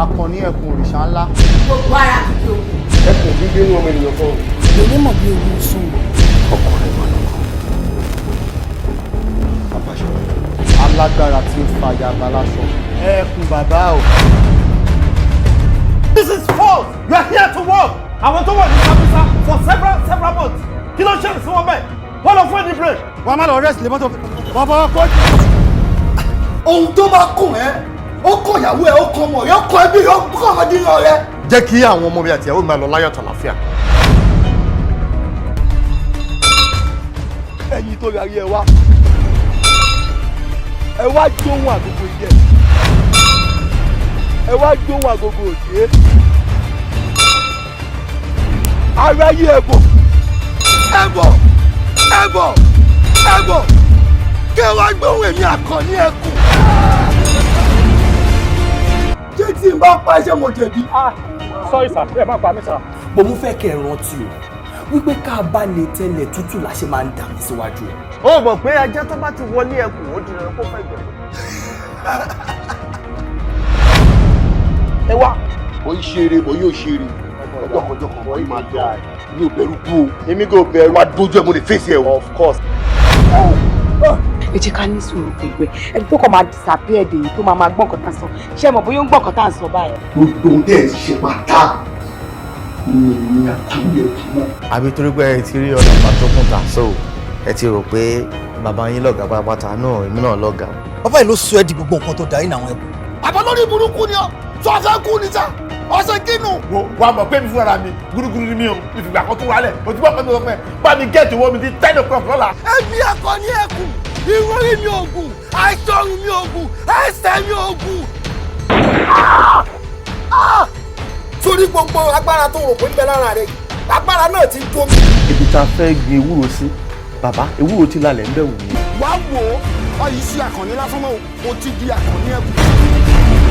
Akọni ẹkùn òrìṣà ńlá. Gbogbo ara kìkì ogun. Ẹkùn bíbí inú ọmọ ènìyàn kan. Èlé mọ̀ bí ogun sùn. Ọkùnrin gbọ́dọ̀ kan. Àbáṣọ. Alágbára tí ń fa yaba láṣọ. Ẹkùn bàbá o. This is false. You are here to work. Àwọn tó wà ní Sàbúsà for several months. Kí ló ṣẹlẹ̀ sí wọn bẹ́ẹ̀? Wọ́n lọ fún ẹni break. Wọ́n máa lọ rest lè mọ́tò. Wọ́n fọwọ́ kọ́. Ohun tó bá kùn ẹ́ ó kọ ìyàwó ẹ̀ ó kọ ọmọ rẹ̀ ó kọ ẹbí rẹ̀ ó kọ ọmọdé rẹ̀. Jẹ́ kí àwọn ọmọ mi àti ìyàwó mi máa lọ láyọ̀ àtàlàáfíà. Ẹ̀yin tó yàrá ẹ wá gbóhùn àgógó ìjẹ ẹ wá gbóhùn àgógó òjé aráyé ẹbọ kí ẹ wá gbóhùn èmi Àkànní ẹkùn. Ṣé tí n bá pa ẹsẹ̀ mo jẹ̀bi? Sorry sir, ẹ má pa mí sir. Mo mú fẹ́ kẹ́ ẹ rántí o wípé ká bá lè tẹ́lẹ̀ tútù la ṣe máa ń dà mí síwájú ẹ̀. Ó mọ̀ pé ajá tó bá ti wọlé ẹkùn ó dìrẹ̀ kó fẹ́ gbẹ̀. Ẹ wá. Mo ń ṣeré, mo yóò ṣeré. Ọjọ́ kan wọ́n yìí máa dán. Mi ò bẹ̀rù kú o. Èmi kò bẹ̀rù. Wá dójú ẹ̀ mo lè fèsì ẹ̀ o. Of course. Ẹ jẹ́ ká ní sùúrù pẹ̀lú ẹni tó kàn máa disappear dè yìí tó máa gbọ́n nǹkan tá à ń sọ. Ṣé ẹ mọ̀ bóyá ó ń gbọ́n nǹkan tá à ń sọ báyìí? Gbogbo ohun tẹ́ ẹ ti ṣe pátá ni Àkànní ẹkùn náà. Àbí torí pé ẹ ti rí ọ̀nà pàtó kún ta so ẹ ti rò pé bàbá yín lọ́gàá pátápátá náà èmi náà lọ́gàá. Bàbá yìí ló sọ ẹ́ di gbogbo nǹkan tó darí náà ẹkùn. Àbá lórí burúkú ni ọ tó ọ̀fẹ́ kú ni sá ọ̀sẹ̀ kínú. Wà á mọ̀ pé mi fúnra mi gúrúgúrú ni mi o. Ìfìgbà kan tó wálẹ̀. Mo ti bọ́ pẹ́ mi lọ́pẹ́. Bá mi gẹ̀ẹ́tì owó mi di 10 o'clock lọ́la. Ẹ̀mí Àkànní ẹkùn ìròrí mi ògùn àìsọ̀rùn mi ògùn ẹsẹ̀ mi ògùn. Sórí gbogbo agbára tó rò pé ń bẹ lára rẹ̀ agbára náà ti tó mi. Ibi tá a fẹ́ gbin ewúro sí bàbá ewúro ti lálẹ́ ń bẹ̀ wò ni. Wá wò ó ọyìí sí Àkànní lásán mọ́ o ti di Àkànní ẹkùn.